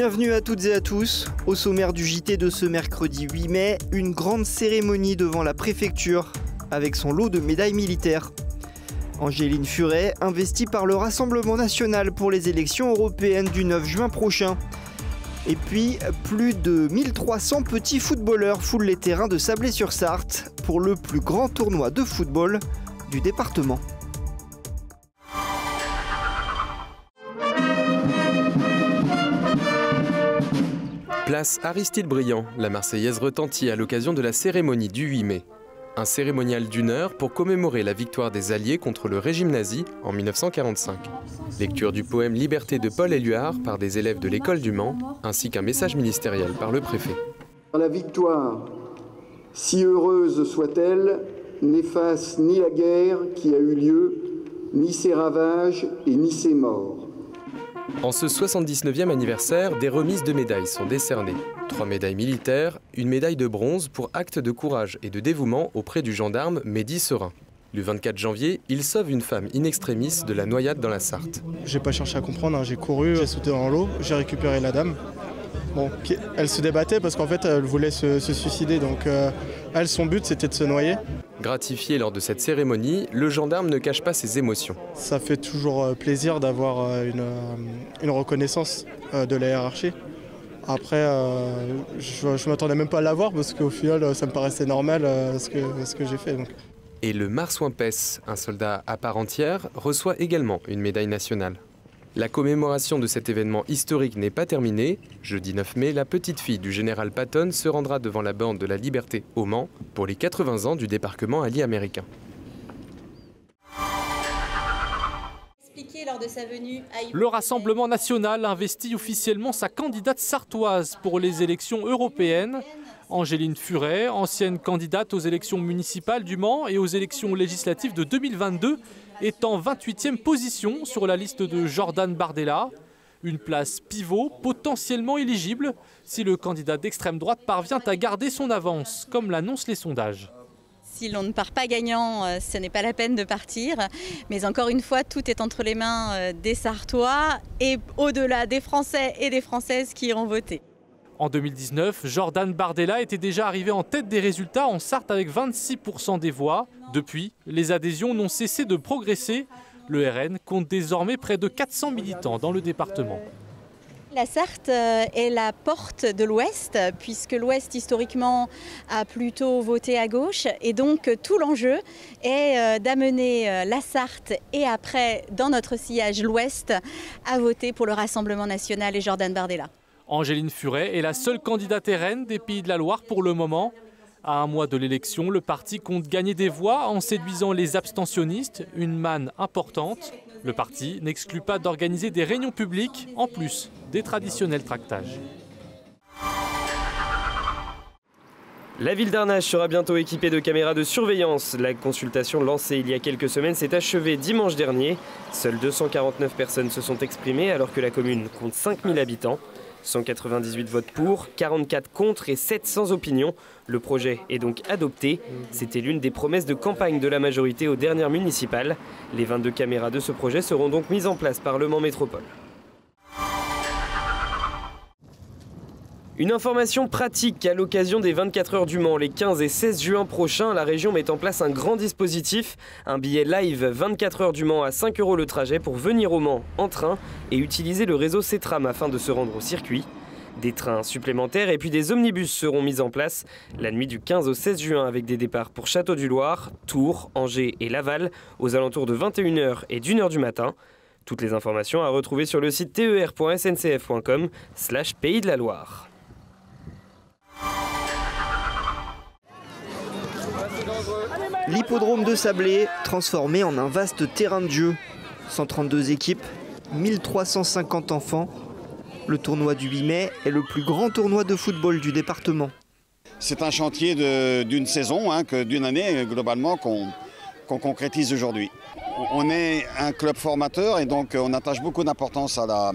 Bienvenue à toutes et à tous. Au sommaire du JT de ce mercredi 8 mai, une grande cérémonie devant la préfecture avec son lot de médailles militaires. Angéline Furet, investie par le Rassemblement national pour les élections européennes du 9 juin prochain. Et puis, plus de 1300 petits footballeurs foulent les terrains de Sablé-sur-Sarthe pour le plus grand tournoi de football du département. Place Aristide Briand, la Marseillaise retentit à l'occasion de la cérémonie du 8 mai. Un cérémonial d'1 heure pour commémorer la victoire des Alliés contre le régime nazi en 1945. Lecture du poème Liberté de Paul Éluard par des élèves de l'école du Mans, ainsi qu'un message ministériel par le préfet. La victoire, si heureuse soit-elle, n'efface ni la guerre qui a eu lieu, ni ses ravages et ni ses morts. En ce 79e anniversaire, des remises de médailles sont décernées. 3 médailles militaires, une médaille de bronze pour acte de courage et de dévouement auprès du gendarme Mehdi Serin. Le 24 janvier, il sauve une femme in extremis de la noyade dans la Sarthe. J'ai pas cherché à comprendre, j'ai couru, j'ai sauté dans l'eau, j'ai récupéré la dame. Bon, elle se débattait parce qu'en fait elle voulait se suicider, donc elle, son but c'était de se noyer. Gratifié lors de cette cérémonie, le gendarme ne cache pas ses émotions. Ça fait toujours plaisir d'avoir une reconnaissance de la hiérarchie. Après, je m'attendais même pas à l'avoir parce qu'au final ça me paraissait normal ce que j'ai fait. Donc. Et le marsouin Pesse, un soldat à part entière, reçoit également une médaille nationale. La commémoration de cet événement historique n'est pas terminée. Jeudi 9 mai, la petite fille du général Patton se rendra devant la bande de la Liberté au Mans pour les 80 ans du débarquement allié américain. Lors de sa venue à le Rassemblement national investit officiellement sa candidate sartoise pour les élections européennes. Angéline Furet, ancienne candidate aux élections municipales du Mans et aux élections législatives de 2022, est en 28e position sur la liste de Jordan Bardella. Une place pivot potentiellement éligible si le candidat d'extrême droite parvient à garder son avance, comme l'annoncent les sondages. Si l'on ne part pas gagnant, ce n'est pas la peine de partir. Mais encore une fois, tout est entre les mains des Sartois et au-delà des Français et des Françaises qui iront voter. En 2019, Jordan Bardella était déjà arrivé en tête des résultats en Sarthe avec 26% des voix. Depuis, les adhésions n'ont cessé de progresser. Le RN compte désormais près de 400 militants dans le département. La Sarthe est la porte de l'Ouest, puisque l'Ouest historiquement a plutôt voté à gauche. Et donc tout l'enjeu est d'amener la Sarthe et après, dans notre sillage, l'Ouest, à voter pour le Rassemblement national et Jordan Bardella. Angéline Furet est la seule candidate RN des Pays de la Loire pour le moment. À un mois de l'élection, le parti compte gagner des voix en séduisant les abstentionnistes, une manne importante. Le parti n'exclut pas d'organiser des réunions publiques, en plus des traditionnels tractages. La ville d'Arnage sera bientôt équipée de caméras de surveillance. La consultation lancée il y a quelques semaines s'est achevée dimanche dernier. Seules 249 personnes se sont exprimées alors que la commune compte 5000 habitants. 198 votes pour, 44 contre et 700 opinions. Le projet est donc adopté. C'était l'une des promesses de campagne de la majorité aux dernières municipales. Les 22 caméras de ce projet seront donc mises en place par le Mans Métropole. Une information pratique à l'occasion des 24 heures du Mans. Les 15 et 16 juin prochains, la région met en place un grand dispositif. Un billet live 24 heures du Mans à 5 € le trajet pour venir au Mans en train et utiliser le réseau C-Tram afin de se rendre au circuit. Des trains supplémentaires et puis des omnibus seront mis en place la nuit du 15 au 16 juin avec des départs pour Château-du-Loir, Tours, Angers et Laval aux alentours de 21 h et d'1 h du matin. Toutes les informations à retrouver sur le site ter.sncf.com/Pays de la Loire. L'hippodrome de Sablé, transformé en un vaste terrain de jeu. 132 équipes, 1350 enfants. Le tournoi du 8 mai est le plus grand tournoi de football du département. C'est un chantier d'une saison, d'une année globalement qu'on concrétise aujourd'hui. On est un club formateur et donc on attache beaucoup d'importance à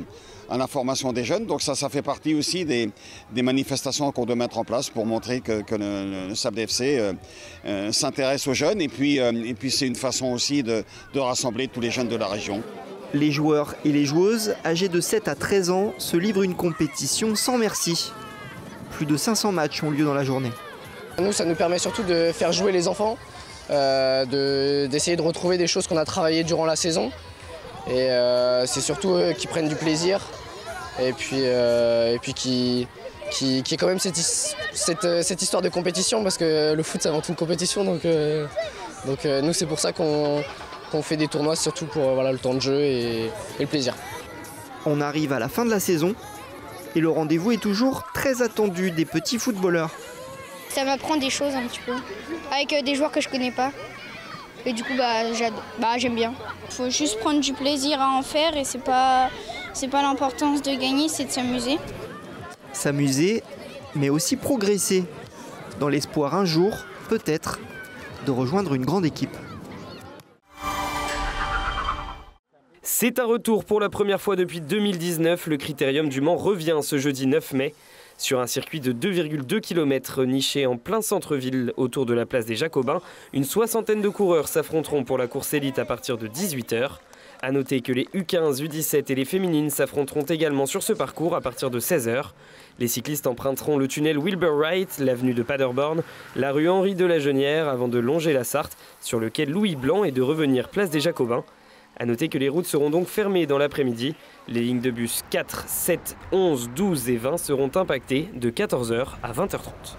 la formation des jeunes. Donc ça fait partie aussi des manifestations qu'on doit mettre en place pour montrer que le Sablé FC s'intéresse aux jeunes. Et puis c'est une façon aussi de rassembler tous les jeunes de la région. Les joueurs et les joueuses âgés de 7 à 13 ans se livrent une compétition sans merci. Plus de 500 matchs ont lieu dans la journée. Nous, ça nous permet surtout de faire jouer les enfants, d'essayer de retrouver des choses qu'on a travaillées durant la saison. Et c'est surtout eux qui prennent du plaisir et puis qui est quand même cette histoire de compétition, parce que le foot c'est avant tout une compétition, donc nous c'est pour ça qu'on fait des tournois, surtout pour le temps de jeu et le plaisir. On arrive à la fin de la saison et le rendez-vous est toujours très attendu des petits footballeurs. Ça m'apprend des choses un petit peu, avec des joueurs que je connais pas. Et du coup, j'aime bien. Il faut juste prendre du plaisir à en faire et c'est pas l'importance de gagner, c'est de s'amuser. S'amuser, mais aussi progresser, dans l'espoir un jour, peut-être, de rejoindre une grande équipe. C'est un retour pour la première fois depuis 2019. Le Critérium du Mans revient ce jeudi 9 mai. Sur un circuit de 2,2 km niché en plein centre-ville autour de la place des Jacobins, une soixantaine de coureurs s'affronteront pour la course élite à partir de 18 h. A noter que les U15, U17 et les féminines s'affronteront également sur ce parcours à partir de 16 h. Les cyclistes emprunteront le tunnel Wilbur Wright, l'avenue de Paderborn, la rue Henri de la Genière avant de longer la Sarthe sur le quai Louis Blanc et de revenir place des Jacobins. A noter que les routes seront donc fermées dans l'après-midi. Les lignes de bus 4, 7, 11, 12 et 20 seront impactées de 14 h à 20 h 30.